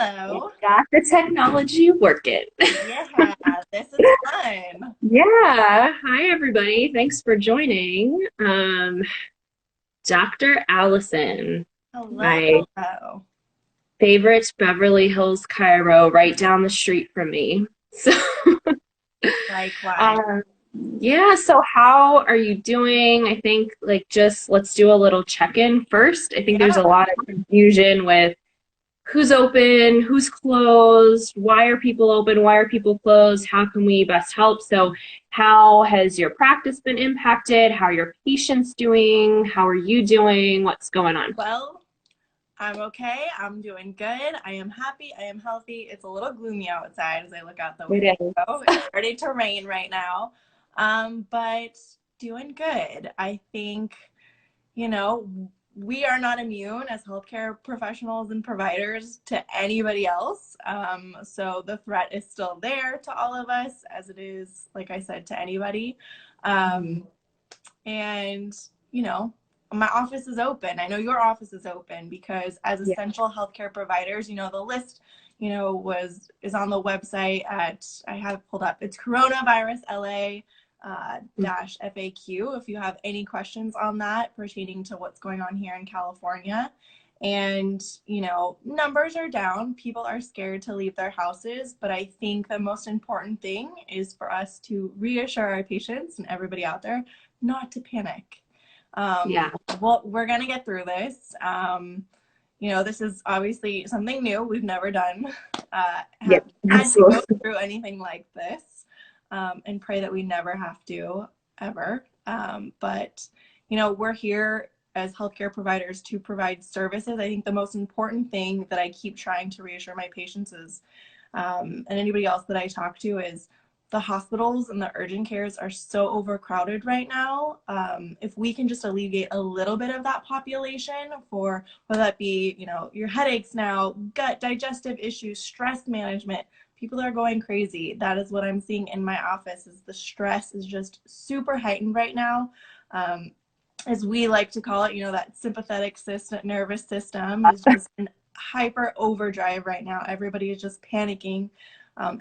Hello. Got the technology working. Yeah, this is fun. Yeah. Hi, everybody. Thanks for joining. Dr. Allison, Hello, my hello. favorite Beverly Hills Chiro right down the street from me. So, Likewise. um, yeah. So, how are you doing? I think, like, just let's do a little check-in first. I think there's a Yeah. lot of confusion with who's open, who's closed, why are people open, why are people closed, how can we best help? So how has your practice been impacted? How are your patients doing? How are you doing? What's going on? Well, I'm okay. I'm doing good. I am happy. I am healthy. It's a little gloomy outside as I look out the window. It is. It's starting to rain right now. But doing good. I think, you know, we are not immune as healthcare professionals and providers to anybody else. So the threat is still there to all of us, as it is, like I said, to anybody. Um, and, you know, my office is open. I know your office is open because as Yeah. essential healthcare providers, the list, is on the website at, I have it pulled up. It's coronavirus LA dash FAQ if you have any questions on that pertaining to what's going on here in California. And, numbers are down. People are scared to leave their houses. But I think the most important thing is for us to reassure our patients and everybody out there not to panic. Yeah. Well, we're going to get through this. This is obviously something new. We've never done, Yep. have had to go Absolutely. through anything like this, and pray that we never have to ever. But, we're here as healthcare providers to provide services. I think the most important thing that I keep trying to reassure my patients is, and anybody else that I talk to, is the hospitals and the urgent cares are so overcrowded right now. If we can just alleviate a little bit of that population, for whether that be, your headaches now, gut, digestive issues, stress management, people are going crazy. That is what I'm seeing in my office, is the stress is just super heightened right now. As we like to call it, that sympathetic nervous system is just in hyper overdrive right now. Everybody is just panicking.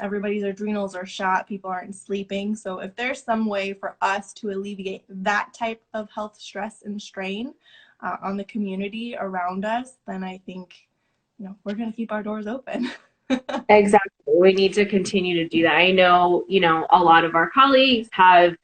Everybody's adrenals are shot. People aren't sleeping. So if there's some way for us to alleviate that type of health stress and strain on the community around us, then I think, we're going to keep our doors open. Exactly. We need to continue to do that. I know, a lot of our colleagues have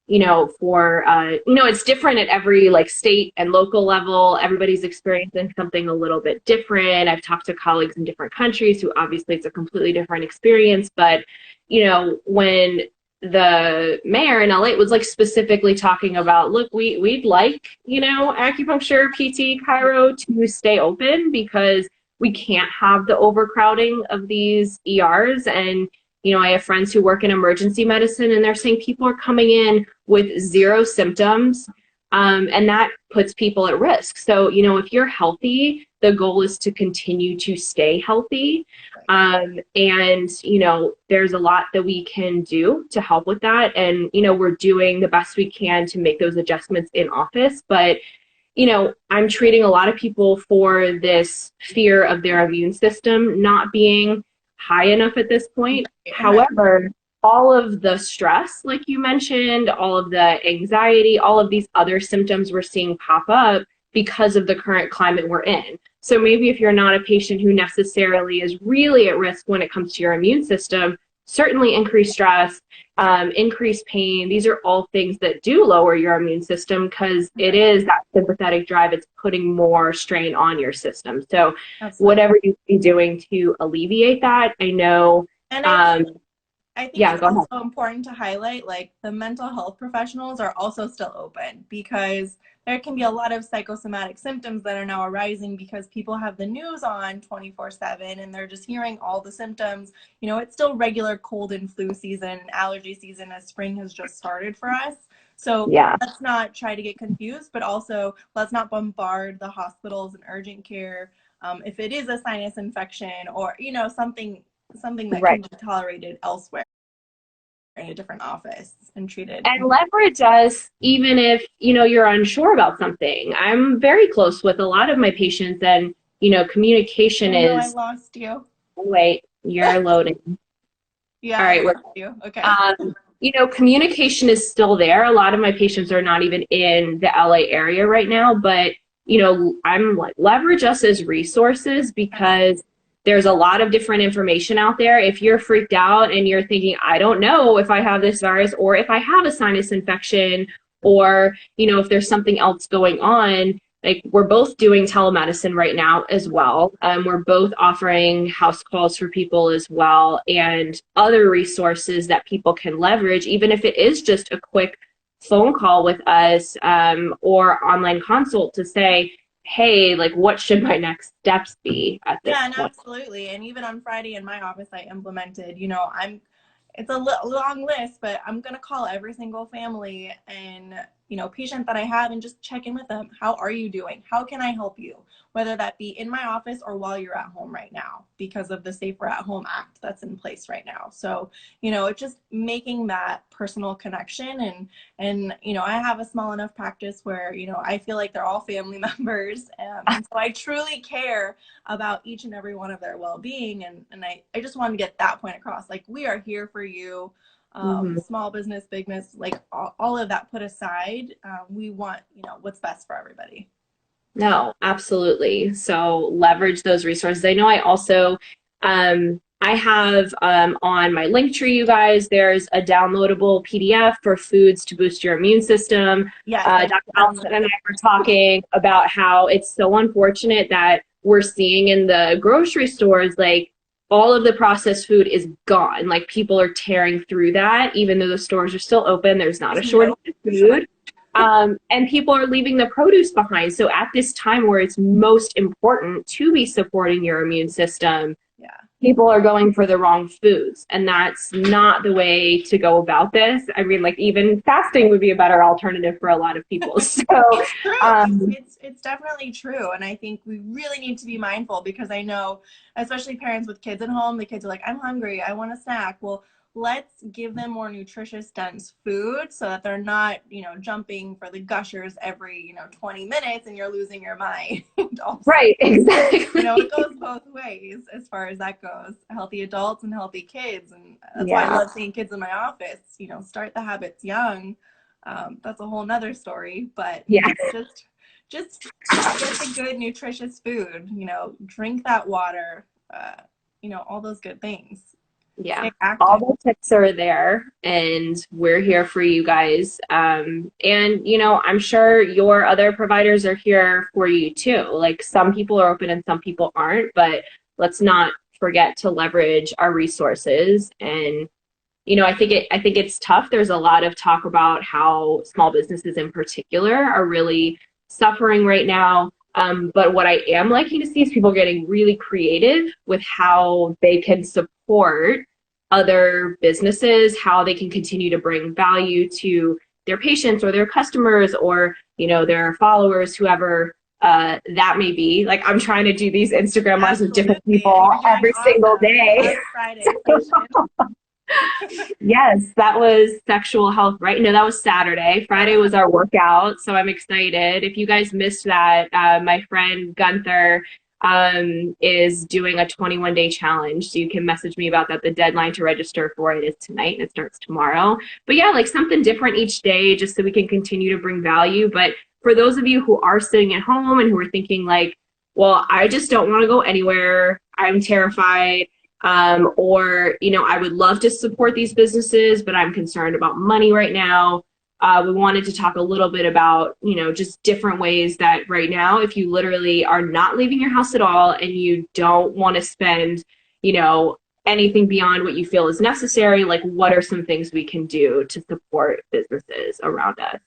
it's different at every like state and local level. Everybody's experiencing something a little bit different. I've talked to colleagues in different countries who obviously it's a completely different experience. But, when the mayor in LA was like specifically talking about, look, we'd like, acupuncture, PT, chiro to stay open because we can't have the overcrowding of these ERs. And I have friends who work in emergency medicine, and they're saying people are coming in with zero symptoms, and that puts people at risk. So, if you're healthy, the goal is to continue to stay healthy. And, there's a lot that we can do to help with that. And, we're doing the best we can to make those adjustments in office. But I'm treating a lot of people for this fear of their immune system not being high enough at this point. However, all of the stress, like you mentioned, all of the anxiety, all of these other symptoms we're seeing pop up because of the current climate we're in. So maybe if you're not a patient who necessarily is really at risk when it comes to your immune system, certainly increased stress, increased pain. These are all things that do lower your immune system because it is that sympathetic drive. It's putting more strain on your system. So Absolutely. whatever you can be doing to alleviate that, I know. And I think Yeah, it's go ahead. also important to highlight, like, the mental health professionals are also still open, because there can be a lot of psychosomatic symptoms that are now arising because people have the news on 24/7 and they're just hearing all the symptoms. It's still regular cold and flu season, allergy season, as spring has just started for us. So Yeah. let's not try to get confused, but also let's not bombard the hospitals and urgent care if it is a sinus infection or, something that Right. can be tolerated elsewhere in a different office and treated. And leverage us even if, you're unsure about something. I'm very close with a lot of my patients, and, communication I know I is lost you. Wait, you're loading. Yeah, All I right, heard you. Okay. communication is still there. A lot of my patients are not even in the LA area right now, but I'm like leverage us as resources because there's a lot of different information out there. If you're freaked out and you're thinking, I don't know if I have this virus or if I have a sinus infection or, if there's something else going on, like we're both doing telemedicine right now as well. We're both offering house calls for people as well and other resources that people can leverage, even if it is just a quick phone call with us or online consult to say, hey, like what should my next steps be at this Yeah, and point? absolutely. And even on Friday in my office, I implemented, it's a long list, but I'm going to call every single family and, patient that I have and just check in with them. How are you doing? How can I help you? Whether that be in my office or while you're at home right now because of the Safer at Home Act that's in place right now. So, it's just making that personal connection and I have a small enough practice where, I feel like they're all family members. And so I truly care about each and every one of their well-being. And I just wanted to get that point across. Like, we are here for you. Mm-hmm. Small business, big business, like all of that put aside, we want, what's best for everybody. No, absolutely. So leverage those resources. I know I have on my link tree, you guys, there's a downloadable PDF for foods to boost your immune system. Yes, I Dr. Allison downloaded and it. I were talking about how it's so unfortunate that we're seeing in the grocery stores, like all of the processed food is gone. Like people are tearing through that, even though the stores are still open. There's not a There's no shortage of food. And people are leaving the produce behind. So at this time where it's most important to be supporting your immune system, yeah. people are going for the wrong foods. And that's not the way to go about this. I mean, like even fasting would be a better alternative for a lot of people. So, It's true. um, It's definitely true. And I think we really need to be mindful because I know, especially parents with kids at home, the kids are like, I'm hungry, I want a snack. Well, let's give them more nutritious, dense food so that they're not, jumping for the gushers every, 20 minutes and you're losing your mind. Also, right, it exactly. goes both ways as far as that goes. Healthy adults and healthy kids. And that's why I Yeah. love seeing kids in my office, start the habits young. That's a whole nother story, but Yeah. just get the good nutritious food, drink that water, all those good things. Yeah, Stay all active. the tips are there, and we're here for you guys. And I'm sure your other providers are here for you too. Like some people are open and some people aren't, but let's not forget to leverage our resources. And I think it's tough. There's a lot of talk about how small businesses in particular are really suffering right now. But what I am liking to see is people getting really creative with how they can support other businesses, how they can continue to bring value to their patients or their customers or, their followers, whoever that may be. Like I'm trying to do these Instagram lives with different Absolutely. And people you're doing every single awesome. I day. love Friday session. Yes, that was sexual health, right? No, that was Saturday. Friday was our workout, so I'm excited. If you guys missed that, my friend Gunther is doing a 21-day challenge, so you can message me about that. The deadline to register for it is tonight, and it starts tomorrow. But yeah, like something different each day, just so we can continue to bring value. But for those of you who are sitting at home and who are thinking like, well, I just don't want to go anywhere. I'm terrified or I would love to support these businesses, but I'm concerned about money right now. We wanted to talk a little bit about just different ways that right now, if you literally are not leaving your house at all and you don't want to spend you know anything beyond what you feel is necessary, like what are some things we can do to support businesses around us?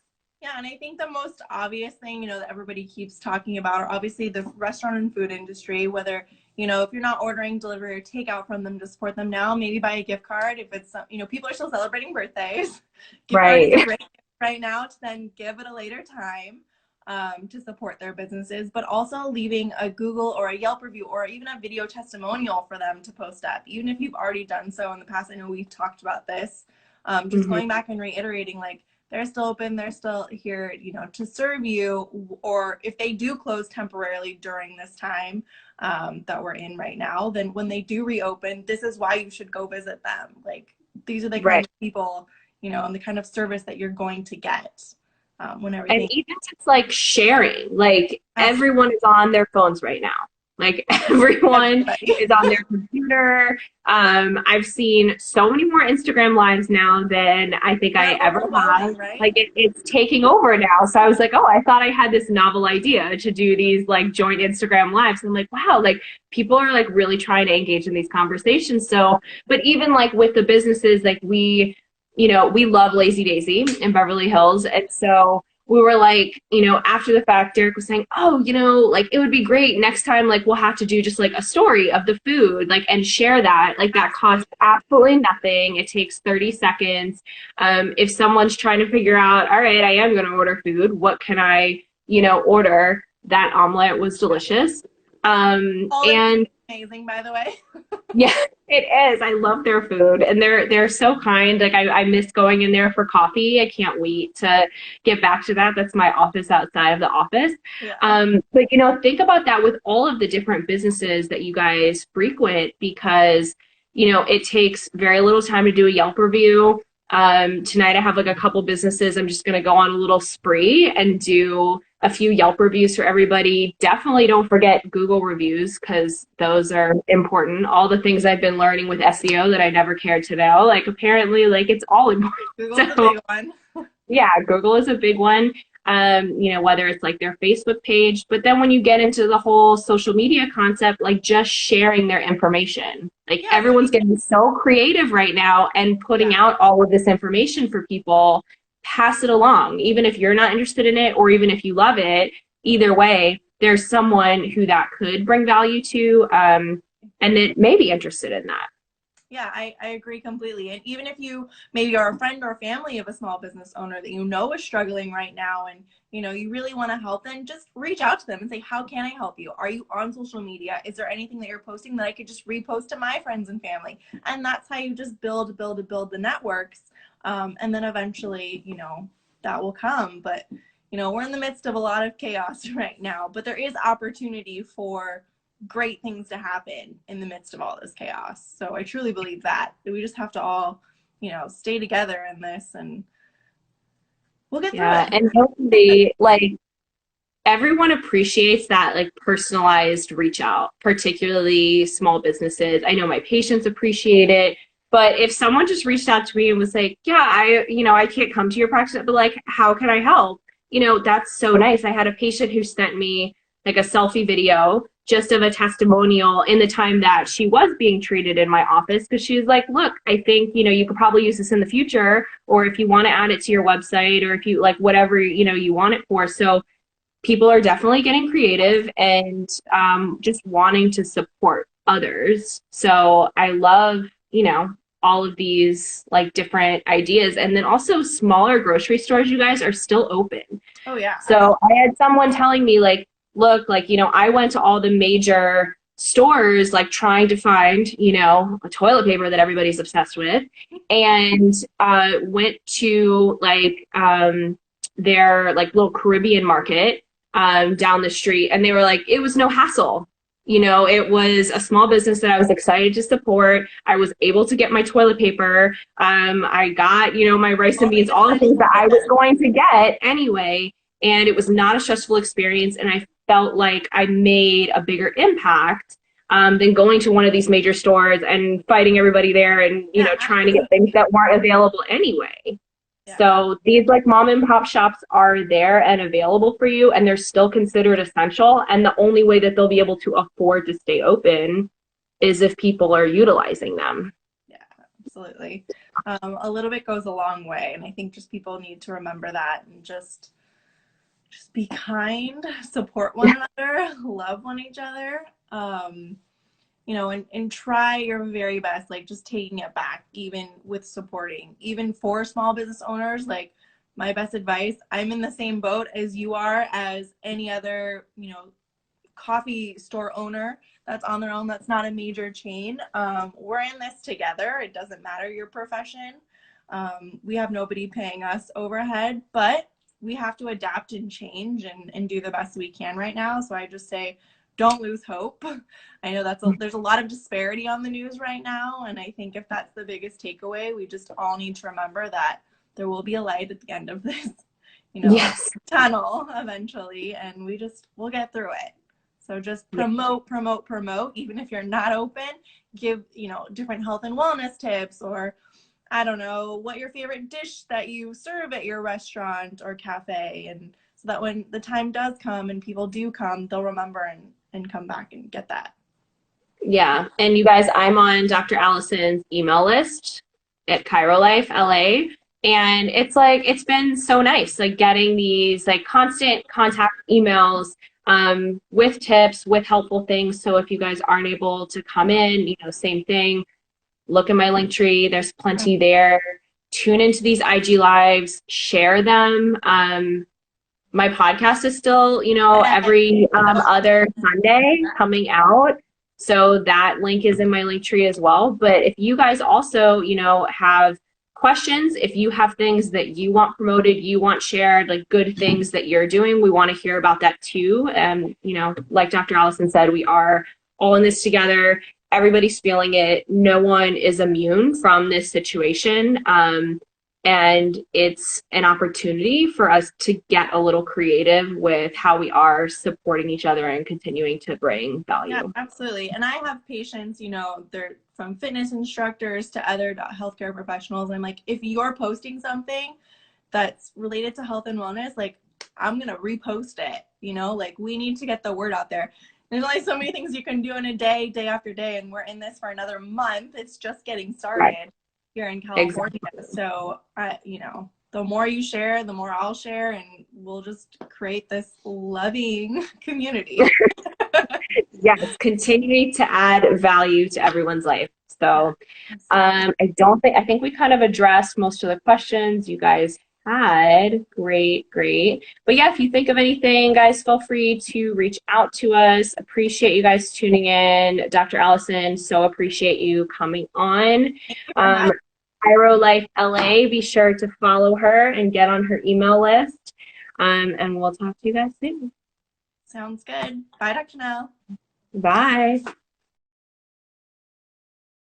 Yeah, and I think the most obvious thing, that everybody keeps talking about are obviously the restaurant and food industry, whether, if you're not ordering delivery or takeout from them to support them now, maybe buy a gift card. If it's, people are still celebrating birthdays. Gift card is a Right. great gift right now to then give at a later time to support their businesses, but also leaving a Google or a Yelp review or even a video testimonial for them to post up, even if you've already done so in the past. I know we've talked about this. Just Mhm. going back and reiterating, like, they're still open. They're still here, to serve you. Or if they do close temporarily during this time that we're in right now, then when they do reopen, this is why you should go visit them. Like, these are the kind Right. of people, and the kind of service that you're going to get when And everything. even just like sharing, like everyone is on their phones right now. Like everyone Everybody. is on their computer. I've seen so many more Instagram lives now than I think I They're ever have. overwhelming, right? Like it's taking over now. So I was like, oh, I thought I had this novel idea to do these like joint Instagram lives. And I'm like, wow, like people are like really trying to engage in these conversations. So, but even like with the businesses, like we love Lazy Daisy in Beverly Hills. And so we were like, after the fact, Derek was saying, oh, like it would be great next time, like we'll have to do just like a story of the food, like, and share that. Like that costs absolutely nothing. It takes 30 seconds. If someone's trying to figure out, all right, I am going to order food, what can I, order? That omelet was delicious. All the And amazing, by the way. yeah, it is. I love their food and they're so kind. Like I miss going in there for coffee. I can't wait to get back to that. That's my office outside of the office. Yeah. But think about that with all of the different businesses that you guys frequent because it takes very little time to do a Yelp review. Tonight I have like a couple businesses. I'm just going to go on a little spree and do a few Yelp reviews for everybody. Definitely don't forget Google reviews because those are important. All the things I've been learning with SEO that I never cared to know, like apparently like it's all important. Google's a big one. Yeah, Google is a big one. Whether it's like their Facebook page, but then when you get into the whole social media concept, like just sharing their information, like everyone's getting so creative right now and putting out all of this information for people, pass it along, even if you're not interested in it, or even if you love it, either way, there's someone who that could bring value to, and that may be interested in that. Yeah, I agree completely. And even if you maybe are a friend or family of a small business owner that is struggling right now and you really want to help, then just reach out to them and say, how can I help you? Are you on social media? Is there anything that you're posting that I could just repost to my friends and family? And that's how you just build the networks. And then eventually, that will come. But, we're in the midst of a lot of chaos right now, but there is opportunity for great things to happen in the midst of all this chaos. So I truly believe that we just have to all, stay together in this and we'll get through it. And hopefully like everyone appreciates that like personalized reach out, particularly small businesses. I know my patients appreciate it, but if someone just reached out to me and was like, yeah, I can't come to your practice, but like, how can I help? That's so nice. I had a patient who sent me like a selfie video just of a testimonial in the time that she was being treated in my office because she was like, look, I think, you could probably use this in the future, or if you want to add it to your website, or if you like whatever, you want it for. So people are definitely getting creative and just wanting to support others. So I love, all of these like different ideas. And then also smaller grocery stores, you guys, are still open. Oh yeah. So I had someone telling me like, look, like, I went to all the major stores, like trying to find, a toilet paper that everybody's obsessed with, and went to like their like little Caribbean market down the street. And they were like, it was no hassle. It was a small business that I was excited to support. I was able to get my toilet paper. I got, my rice and beans, all the things that I was going to get anyway. And it was not a stressful experience. And I felt like I made a bigger impact than going to one of these major stores and fighting everybody there and, trying to get things that weren't available anyway. Yeah. So these like mom and pop shops are there and available for you, and they're still considered essential. And the only way that they'll be able to afford to stay open is if people are utilizing them. Yeah, absolutely. A little bit goes a long way. And I think just people need to remember that and just be kind, support one another, love each other, and try your very best, like just taking it back, even with supporting, even for small business owners. Like my best advice, I'm in the same boat as you are, as any other, coffee store owner that's on their own, that's not a major chain. We're in this together. It doesn't matter your profession. We have nobody paying us overhead, but we have to adapt and change and do the best we can right now. So I just say, don't lose hope. I know there's a lot of disparity on the news right now. And I think if that's the biggest takeaway, we just all need to remember that there will be a light at the end of this, Yes. tunnel eventually, and we'll get through it. So just promote, even if you're not open, give, different health and wellness tips, or I don't know, what your favorite dish that you serve at your restaurant or cafe. And so that when the time does come and people do come, they'll remember and come back and get that. Yeah. And you guys, I'm on Dr. Allison's email list at ChiroLife LA. And it's been so nice, like getting these like constant contact emails with tips, with helpful things. So if you guys aren't able to come in, same thing, look in my link tree. There's plenty there. Tune into these IG lives, share them. My podcast is still, every other Sunday coming out. So that link is in my link tree as well. But if you guys also, have questions, if you have things that you want promoted, you want shared, like good things that you're doing, we want to hear about that too. And, like Dr. Allison said, we are all in this together. Everybody's feeling it. No one is immune from this situation. And it's an opportunity for us to get a little creative with how we are supporting each other and continuing to bring value. Yeah, absolutely. And I have patients, they're from fitness instructors to other healthcare professionals. And I'm like, if you're posting something that's related to health and wellness, like I'm going to repost it, like we need to get the word out there. There's only so many things you can do in a day after day. And we're in this for another month. It's just getting started. Right. Here in California. Exactly. So, the more you share, the more I'll share, and we'll just create this loving community. Yes, continuing to add value to everyone's life. So, I think we kind of addressed most of the questions you guys had. Great. But yeah, if you think of anything, guys, feel free to reach out to us. Appreciate you guys tuning in. Dr. Allison, so appreciate you coming on. ChiroLife LA, be sure to follow her and get on her email list. And we'll talk to you guys soon. Sounds good. Bye, Dr. Nell. Bye.